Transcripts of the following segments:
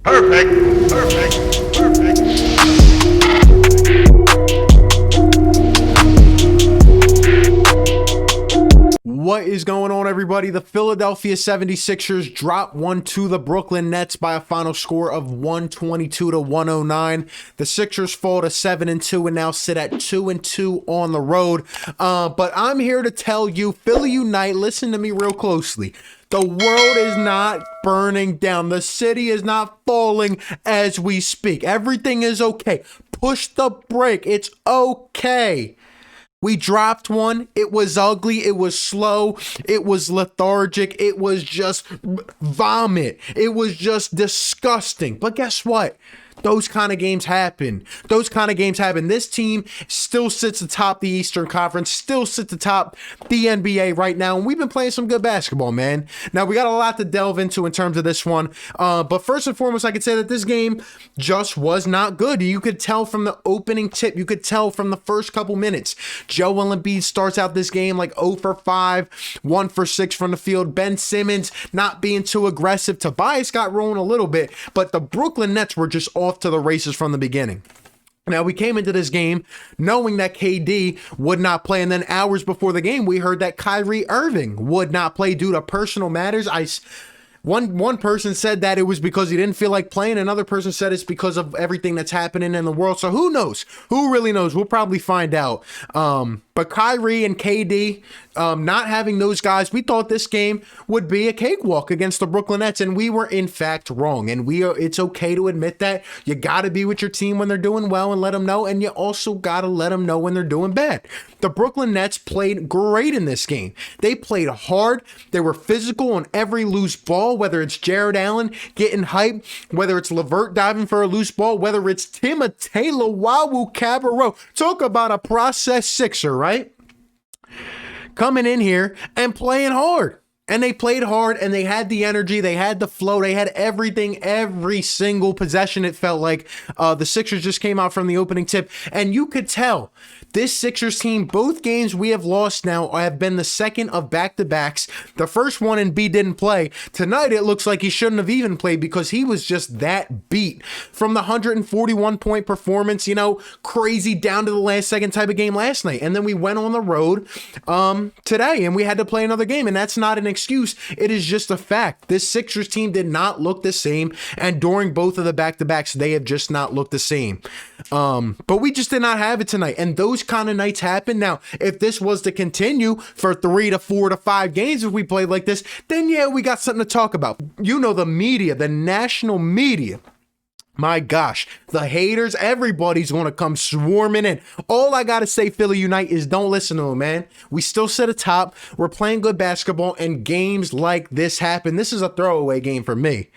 Perfect. Perfect. Perfect. What is going on, everybody? The Philadelphia 76ers drop one to the Brooklyn Nets by a final score of 122-109. The Sixers fall to 7-2 and now sit at 2-2 on the road. But I'm here to tell you, Philly Unite, listen to me real closely. The world is not burning down. The city is not falling as we speak. Everything is okay. Push the brake. It's okay. We dropped one. It was ugly. It was slow. It was lethargic. It was just vomit. It was just disgusting. But guess what? Those kind of games happen. This team still sits atop the Eastern Conference, still sits atop the NBA right now, and we've been playing some good basketball, man. Now, we got a lot to delve into in terms of this one, but first and foremost, I could say that this game just was not good. You could tell from the opening tip. You could tell from the first couple minutes. Joel Embiid starts out this game like 0 for 5, 1 for 6 from the field. Ben Simmons not being too aggressive. Tobias got rolling a little bit, but the Brooklyn Nets were just off to the races from the beginning. Now, we came into this game knowing that KD would not play, and then hours before the game, we heard that Kyrie Irving would not play due to personal matters. One person said that it was because he didn't feel like playing. Another person said it's because of everything that's happening in the world. So who knows? Who really knows? We'll probably find out. But Kyrie and KD, not having those guys, we thought this game would be a cakewalk against the Brooklyn Nets, and we were in fact wrong. And it's okay to admit that. You got to be with your team when they're doing well and let them know, and you also got to let them know when they're doing bad. The Brooklyn Nets played great in this game. They played hard. They were physical on every loose ball, whether it's Jared Allen getting hype, whether it's LeVert diving for a loose ball, whether it's Timothé Luwawu-Cabarrot. Talk about a process Sixer, right? Coming in here and playing hard. And they played hard, and they had the energy, they had the flow, they had everything, every single possession. It felt like the Sixers just came out from the opening tip, and you could tell this Sixers team, both games we have lost now have been the second of back-to-backs. The first one, Embiid didn't play. Tonight, it looks like he shouldn't have even played because he was just that beat. From the 141-point performance, crazy down to the last second type of game last night. And then we went on the road today, and we had to play another game, and that's not an excuse. It is just a fact. This Sixers team did not look the same, and during both of the back-to-backs, they have just not looked the same. But we just did not have it tonight, and those kind of nights happen. Now, if this was to continue for 3 to 4 to 5 games, if we played like this, then yeah, we got something to talk about. The media, the national media, my gosh, the haters, everybody's going to come swarming in. All I got to say, Philly Unite, is don't listen to them, man. We still sit atop. We're playing good basketball, and games like this happen. This is a throwaway game for me.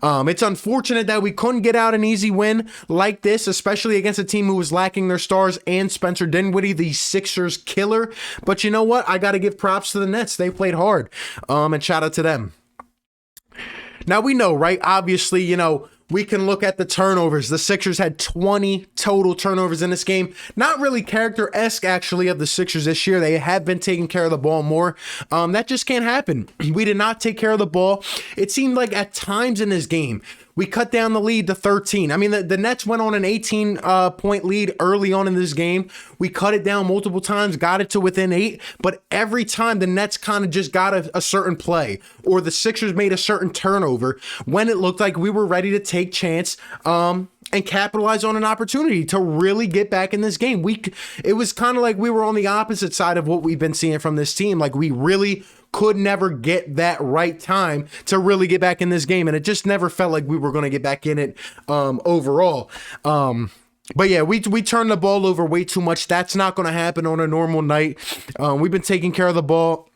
It's unfortunate that we couldn't get out an easy win like this, especially against a team who was lacking their stars and Spencer Dinwiddie, the Sixers killer. But you know what? I got to give props to the Nets. They played hard, and shout out to them. Now, we know, right? Obviously, we can look at the turnovers. The Sixers had 20 total turnovers in this game. Not really character-esque, actually, of the Sixers this year. They have been taking care of the ball more. That just can't happen. We did not take care of the ball. It seemed like at times in this game, we cut down the lead to 13. I mean, the Nets went on an 18-point lead early on in this game. We cut it down multiple times, got it to within 8, but every time the Nets kind of just got a certain play, or the Sixers made a certain turnover when it looked like we were ready to take chance and capitalize on an opportunity to really get back in this game. It was kind of like we were on the opposite side of what we've been seeing from this team. Like, we really could never get that right time to really get back in this game, and it just never felt like we were going to get back in it overall. But yeah, we turned the ball over way too much. That's not going to happen on a normal night. We've been taking care of the ball.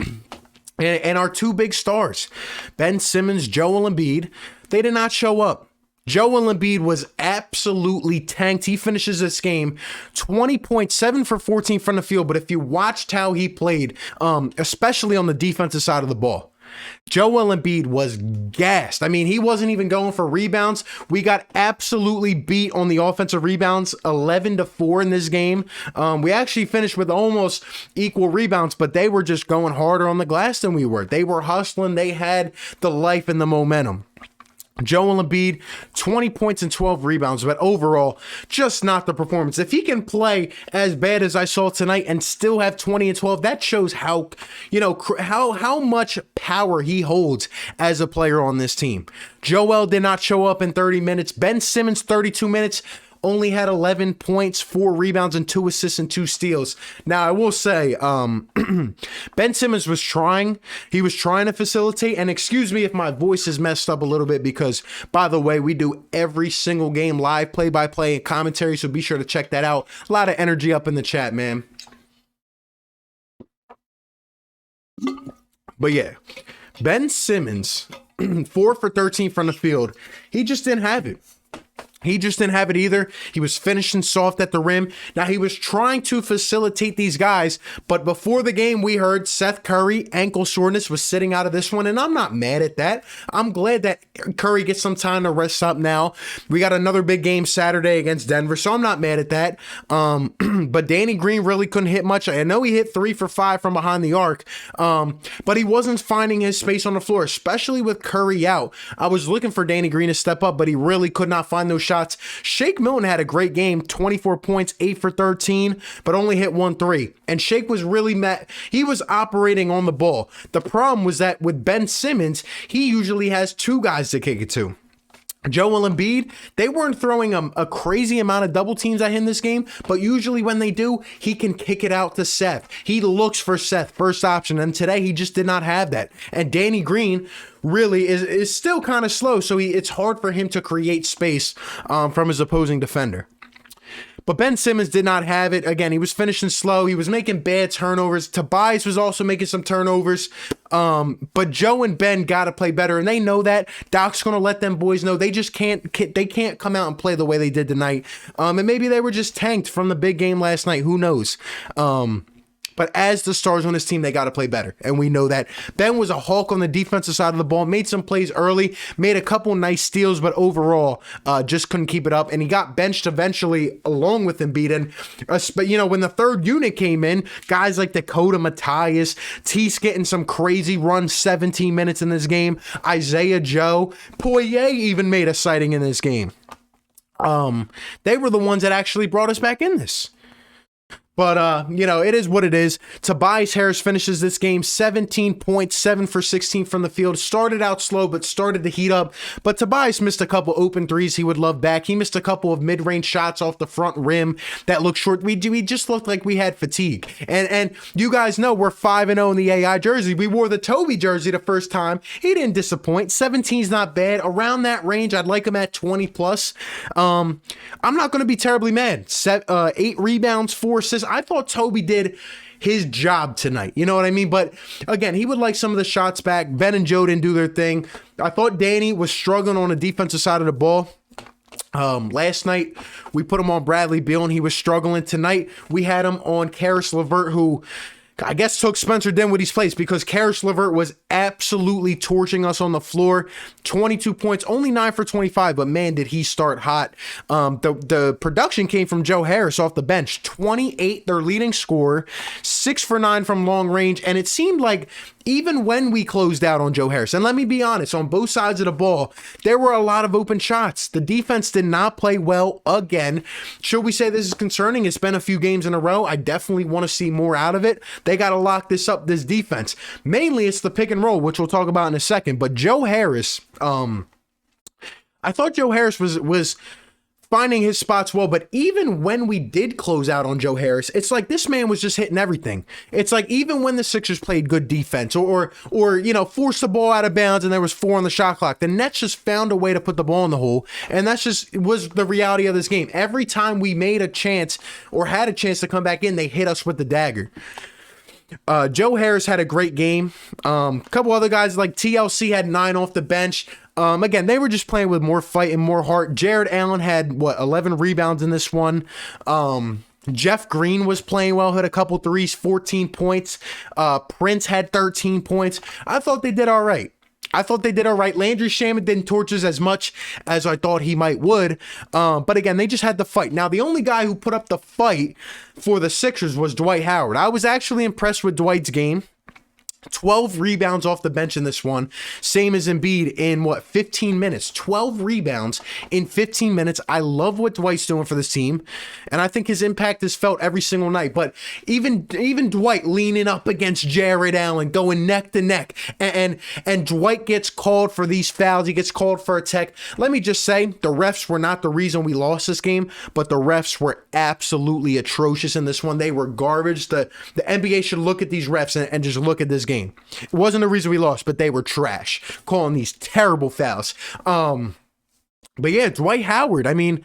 And our two big stars, Ben Simmons, Joel Embiid, they did not show up. Joel Embiid was absolutely tanked. He finishes this game 20.7 for 14 from the field. But if you watched how he played, especially on the defensive side of the ball, Joel Embiid was gassed. I mean, he wasn't even going for rebounds. We got absolutely beat on the offensive rebounds, 11-4 in this game. We actually finished with almost equal rebounds, but they were just going harder on the glass than we were. They were hustling. They had the life and the momentum. Joel Embiid, 20 points and 12 rebounds, but overall, just not the performance. If he can play as bad as I saw tonight and still have 20 and 12, that shows how, how much power he holds as a player on this team. Joel did not show up in 30 minutes. Ben Simmons, 32 minutes. Only had 11 points, 4 rebounds, and 2 assists and 2 steals. Now, I will say, Ben Simmons was trying. He was trying to facilitate. And excuse me if my voice is messed up a little bit because, by the way, we do every single game live, play-by-play, and commentary. So be sure to check that out. A lot of energy up in the chat, man. But yeah, Ben Simmons, 4 for 13 from the field. He just didn't have it. He just didn't have it either. He was finishing soft at the rim. Now, he was trying to facilitate these guys, but before the game, we heard Seth Curry, ankle soreness, was sitting out of this one, and I'm not mad at that. I'm glad that Curry gets some time to rest up now. We got another big game Saturday against Denver, so I'm not mad at that. But Danny Green really couldn't hit much. I know he hit 3 for 5 from behind the arc, but he wasn't finding his space on the floor, especially with Curry out. I was looking for Danny Green to step up, but he really could not find those shots. Shake Milton had a great game, 24 points, 8 for 13, but only hit 1 3. And Shake was really mad. He was operating on the ball. The problem was that with Ben Simmons, he usually has 2 guys to kick it to. Joel Embiid, they weren't throwing a crazy amount of double teams at him this game, but usually when they do, he can kick it out to Seth. He looks for Seth, first option, and today he just did not have that. And Danny Green really is still kind of slow, so it's hard for him to create space from his opposing defender. But Ben Simmons did not have it. Again, he was finishing slow. He was making bad turnovers. Tobias was also making some turnovers. But Joe and Ben got to play better, and they know that. Doc's going to let them boys know they just can't come out and play the way they did tonight. And maybe they were just tanked from the big game last night. Who knows? But as the stars on this team, they got to play better. And we know that. Ben was a hawk on the defensive side of the ball, made some plays early, made a couple nice steals, but overall just couldn't keep it up. And he got benched eventually along with Embiid. And, but, when the third unit came in, guys like Dakota Matthias, Tease getting some crazy run, 17 minutes in this game, Isaiah Joe, Poirier even made a sighting in this game. They were the ones that actually brought us back in this. But, it is what it is. Tobias Harris finishes this game 17 points, 7 for 16 from the field. Started out slow, but started to heat up. But Tobias missed a couple open threes he would love back. He missed a couple of mid-range shots off the front rim that looked short. We just looked like we had fatigue. And you guys know we're 5-0 in the AI jersey. We wore the Toby jersey the first time. He didn't disappoint. 17's not bad. Around that range, I'd like him at 20 plus. I'm not going to be terribly mad. 8 rebounds, 4 assists. I thought Toby did his job tonight. You know what I mean? But again, he would like some of the shots back. Ben and Joe didn't do their thing. I thought Danny was struggling on the defensive side of the ball. Last night, we put him on Bradley Beal, and he was struggling. Tonight, we had him on Karis LeVert, who I guess took Spencer Dinwiddie's place because Karis LeVert was absolutely torching us on the floor. 22 points, only 9 for 25, but man, did he start hot. The production came from Joe Harris off the bench. 28, their leading scorer, 6 for 9 from long range, and it seemed like even when we closed out on Joe Harris, and let me be honest, on both sides of the ball, there were a lot of open shots. The defense did not play well again. Should we say this is concerning? It's been a few games in a row. I definitely want to see more out of it. They got to lock this up, this defense. Mainly, it's the pick and roll, which we'll talk about in a second. But Joe Harris, I thought Joe Harris was finding his spots well, but even when we did close out on Joe Harris, it's like this man was just hitting everything. It's like even when the Sixers played good defense or forced the ball out of bounds and there was 4 on the shot clock, the Nets just found a way to put the ball in the hole, and that's just was the reality of this game. Every time we made a chance or had a chance to come back in, they hit us with the dagger. Joe Harris had a great game. A couple other guys like TLC had 9 off the bench. Again, they were just playing with more fight and more heart. Jared Allen had 11 rebounds in this one. Jeff Green was playing well, hit a couple threes, 14 points. Prince had 13 points. I thought they did all right. Landry Shamet didn't torch us as much as I thought he would. But again, they just had the fight. Now, the only guy who put up the fight for the Sixers was Dwight Howard. I was actually impressed with Dwight's game. 12 rebounds off the bench in this one, same as Embiid in 15 minutes. 12 rebounds in 15 minutes. I love what Dwight's doing for this team, and I think his impact is felt every single night. But even Dwight leaning up against Jared Allen, going neck to neck, and Dwight gets called for these fouls. He gets called for a tech. Let me just say, the refs were not the reason we lost this game, but the refs were absolutely atrocious in this one. They were garbage. The NBA should look at these refs and just look at this game. It wasn't the reason we lost, but they were trash, calling these terrible fouls. But yeah, Dwight Howard, I mean,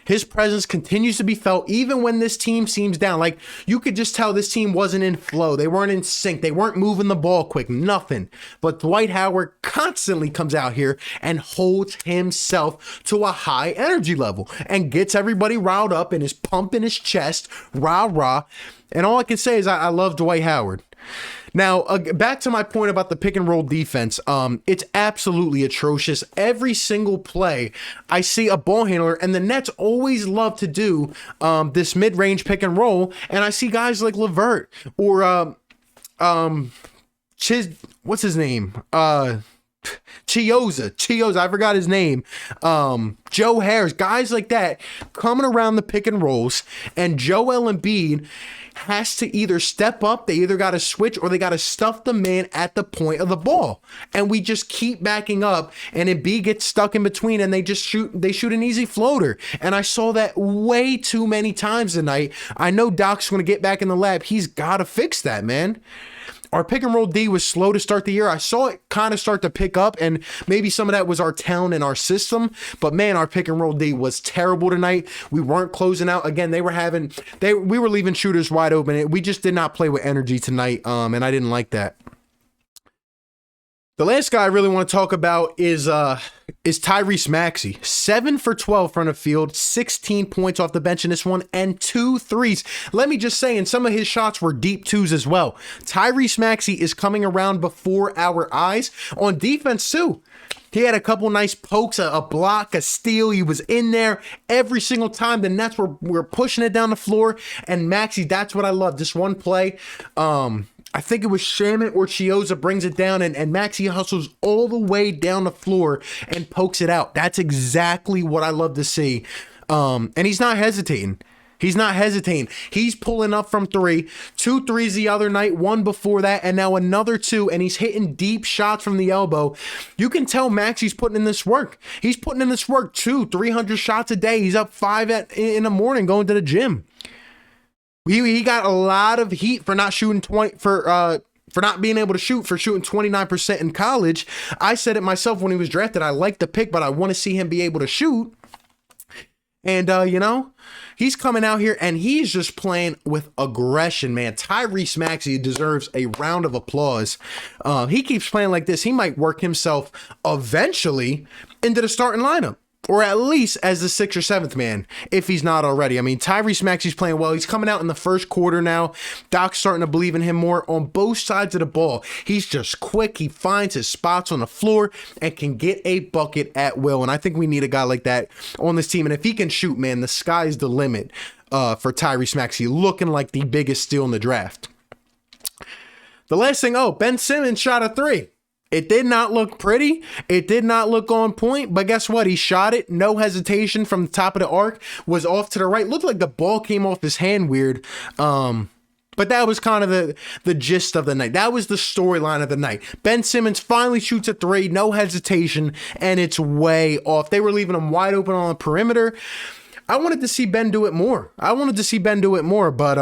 his presence continues to be felt even when this team seems down. Like, you could just tell this team wasn't in flow. They weren't in sync. They weren't moving the ball quick. Nothing. But Dwight Howard constantly comes out here and holds himself to a high energy level and gets everybody riled up and is pumping his chest, rah, rah. And all I can say is I love Dwight Howard. Now, back to my point about the pick and roll defense. It's absolutely atrocious. Every single play, I see a ball handler, and the Nets always love to do this mid-range pick and roll, and I see guys like LeVert or what's his name? Chioza, I forgot his name. Joe Harris, guys like that coming around the pick and rolls, and Joel Embiid has to either step up, they either got to switch, or they got to stuff the man at the point of the ball. And we just keep backing up, and Embiid gets stuck in between, and they shoot an easy floater. And I saw that way too many times tonight. I know Doc's going to get back in the lab. He's got to fix that, man. Our pick and roll D was slow to start the year. I saw it kind of start to pick up, and maybe some of that was our talent and our system. But man, our pick and roll D was terrible tonight. We weren't closing out. Again, we were leaving shooters wide open. We just did not play with energy tonight, and I didn't like that. The last guy I really want to talk about is Tyrese Maxiell. 7 for 12 front of field, 16 points off the bench in this one, and 2 threes. Let me just say, and some of his shots were deep twos as well. Tyrese Maxiell is coming around before our eyes. On defense too, he had a couple nice pokes, a block, a steal. He was in there every single time. The Nets were pushing it down the floor, and Maxiell, that's what I love. This one play, I think it was Shaman or Chioza brings it down, and Maxiell hustles all the way down the floor and pokes it out. That's exactly what I love to see. And he's not hesitating. He's pulling up from 3, 2 threes the other night, 1 before that, and now another 2, and he's hitting deep shots from the elbow. You can tell Maxiell's putting in this work. He's putting in this work, 300 shots a day. He's up 5 in the morning going to the gym. He got a lot of heat for not shooting for not being able to shoot, for shooting 29% in college. I said it myself when he was drafted. I like the pick, but I want to see him be able to shoot. And he's coming out here and he's just playing with aggression, man. Tyrese Maxiell deserves a round of applause. He keeps playing like this. He might work himself eventually into the starting lineup, or at least as the 6th or 7th man, if he's not already. I mean, Tyrese Maxiell's playing well. He's coming out in the first quarter now. Doc's starting to believe in him more on both sides of the ball. He's just quick. He finds his spots on the floor and can get a bucket at will. And I think we need a guy like that on this team. And if he can shoot, man, the sky's the limit for Tyrese Maxiell, looking like the biggest steal in the draft. The last thing, Ben Simmons shot a 3. It did not look pretty. It did not look on point, but guess what? He shot it. No hesitation from the top of the arc. Was off to the right. Looked like the ball came off his hand weird. But that was kind of the gist of the night. That was the storyline of the night. Ben Simmons finally shoots a 3. No hesitation, and it's way off. They were leaving him wide open on the perimeter. I wanted to see Ben do it more. But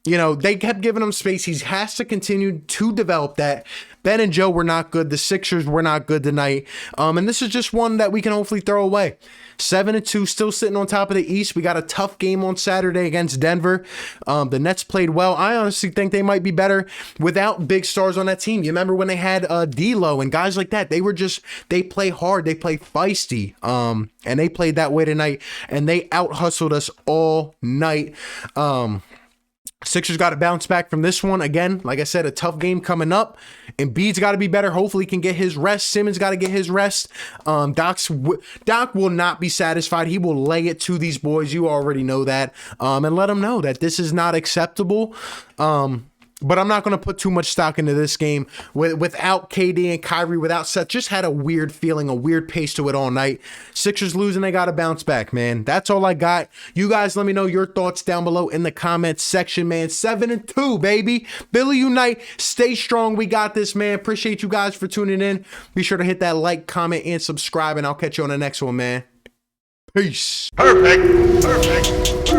they kept giving him space. He has to continue to develop that. Ben and Joe were not good. The Sixers were not good tonight. And this is just one that we can hopefully throw away. 7-2, still sitting on top of the East. We got a tough game on Saturday against Denver. The Nets played well. I honestly think they might be better without big stars on that team. You remember when they had D'Lo and guys like that? They play hard. They play feisty. And they played that way tonight. And they out-hustled us all night. Sixers got to bounce back from this one. Again, like I said, a tough game coming up. Embiid's got to be better. Hopefully he can get his rest. Simmons got to get his rest. Doc will not be satisfied. He will lay it to these boys. You already know that. And let them know that this is not acceptable. But I'm not going to put too much stock into this game. Without KD and Kyrie, without Seth, just had a weird feeling, a weird pace to it all night. Sixers losing, they got to bounce back, man. That's all I got. You guys let me know your thoughts down below in the comments section, man. 7-2, baby. Philly unite. Stay strong. We got this, man. Appreciate you guys for tuning in. Be sure to hit that like, comment, and subscribe, and I'll catch you on the next one, man. Peace. Perfect. Perfect.